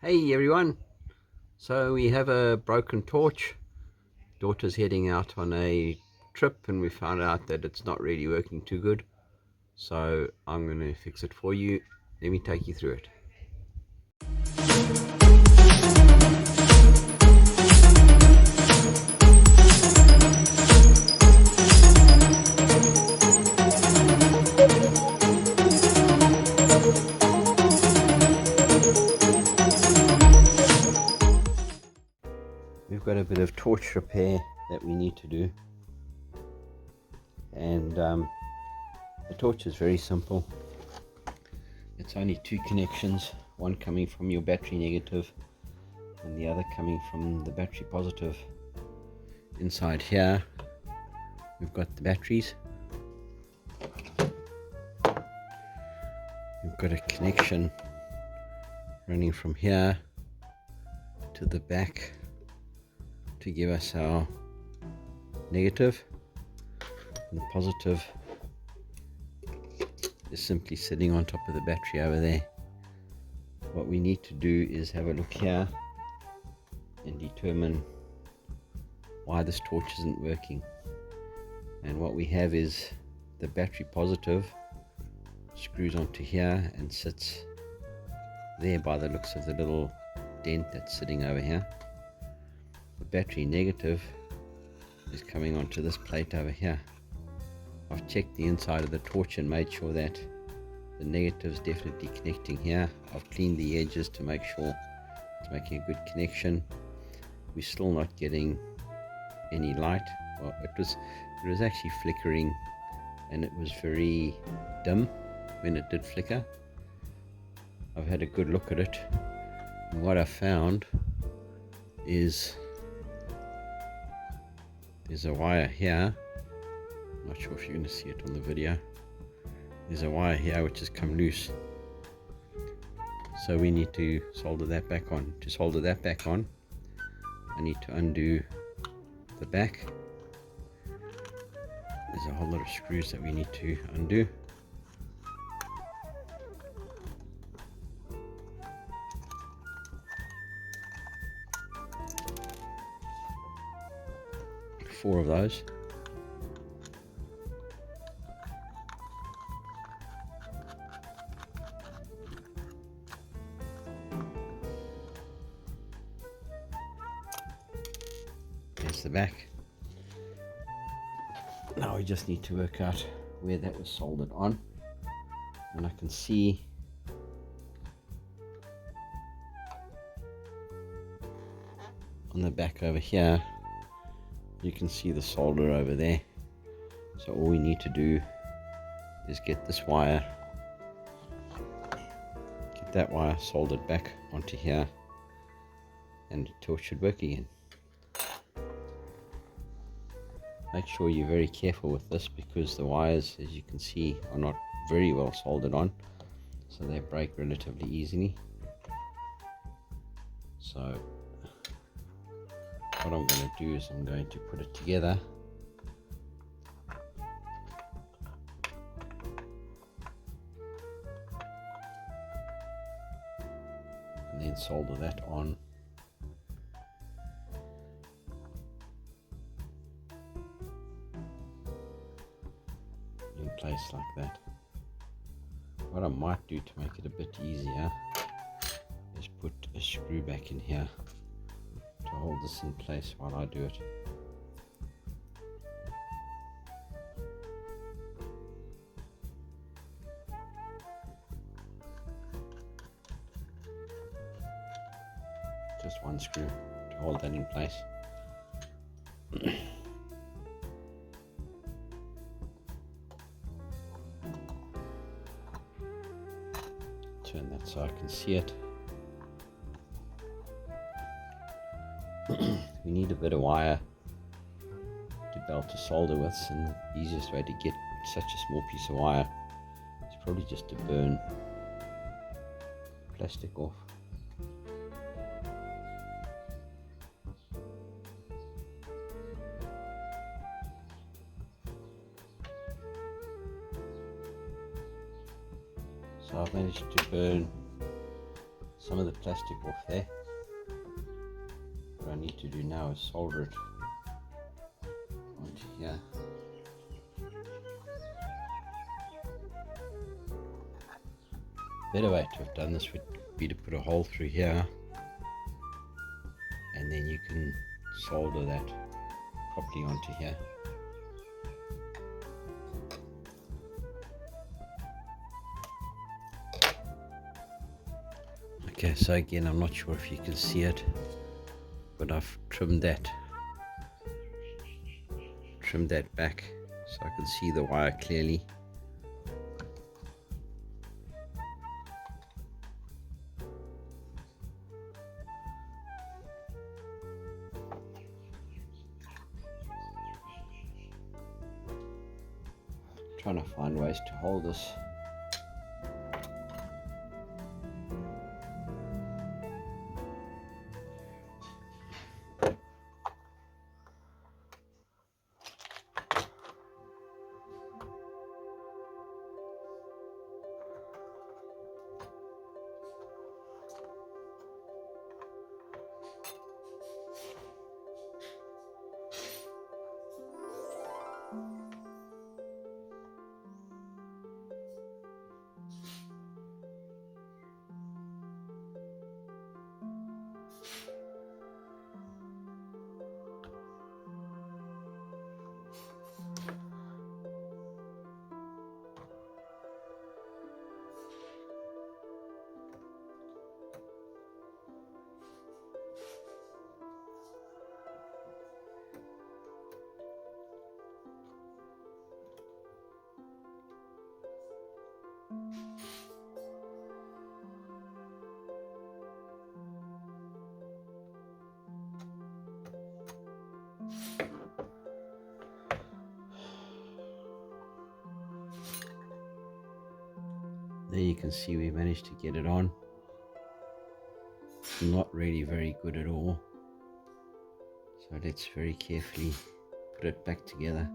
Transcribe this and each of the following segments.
Hey everyone! So we have a broken torch. Daughter's heading out on a trip and we found out that it's not really working too good. So I'm going to fix it for you. Let me take you through it. We've got a bit of torch repair that we need to do. And the torch is very simple. It's only two connections, one coming from your battery negative and the other coming from the battery positive. Inside here we've got the batteries. We've got a connection running from here to the back to give us our negative, and the positive is simply sitting on top of the battery over there. What we need to do is have a look here and determine why this torch isn't working. And what we have is the battery positive screws onto here and sits there by the looks of the little dent that's sitting over here. The battery negative is coming onto this plate over here. I've checked the inside of the torch and made sure that the negative is definitely connecting here. I've cleaned the edges to make sure it's making a good connection. We're still not getting any light. Well, it was actually flickering and it was very dim when it did flicker. I've had a good look at it, and what I found is there's a wire here. I'm not sure if you're going to see it on the video. There's a wire here which has come loose, so we need to solder that back on. To solder that back on, I need to undo the back. There's a whole lot of screws that we need to undo. Four of those. There's the back. Now we just need to work out where that was soldered on, and I can see on the back over here, you can see the solder over there. So all we need to do is get this wire, get that wire soldered back onto here, and the torch should work again. Make sure you're very careful with this because the wires, as you can see, are not very well soldered on, so they break relatively easily. So what I'm going to do is I'm going to put it together and then solder that on. In place like that. What I might do to make it a bit easier is put a screw back in here to hold this in place while I do it. Just one screw to hold that in place. Turn that so I can see it. We need a bit of wire to be able to solder with, and the easiest way to get such a small piece of wire is probably just to burn plastic off. So I've managed to burn some of the plastic off there. What I need to do now is solder it onto here. Better way to have done this would be to put a hole through here, and then you can solder that properly onto here. Okay, so again, I'm not sure if you can see it, but I've trimmed that back so I can see the wire clearly. Trying to find ways to hold this. There you can see we managed to get it on. Not really very good at all. So let's very carefully put it back together.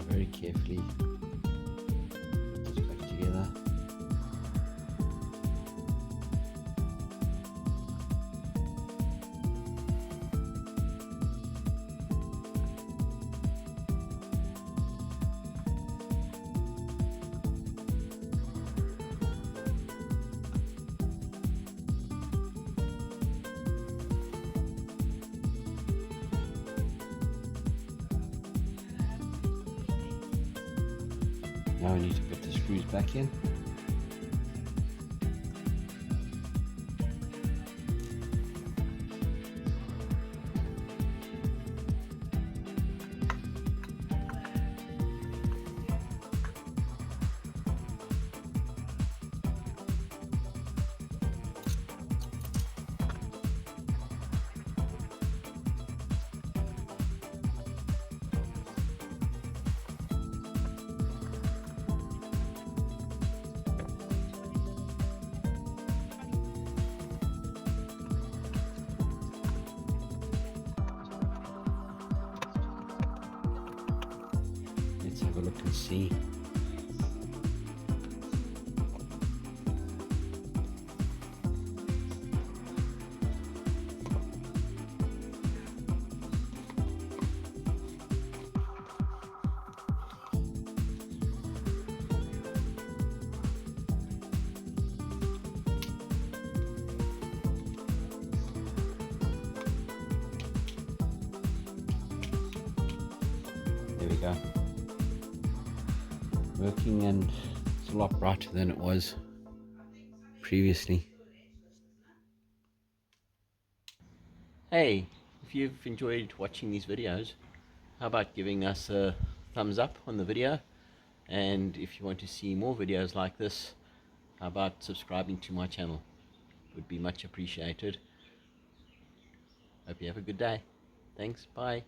Very carefully put this back together. Now we need to put the screws back in. Have a look and see. There we go. Working, and it's a lot brighter than it was previously. Hey, if you've enjoyed watching these videos, how about giving us a thumbs up on the video? And if you want to see more videos like this, how about subscribing to my channel? would be much appreciated. Hope you have a good day. Thanks. Bye.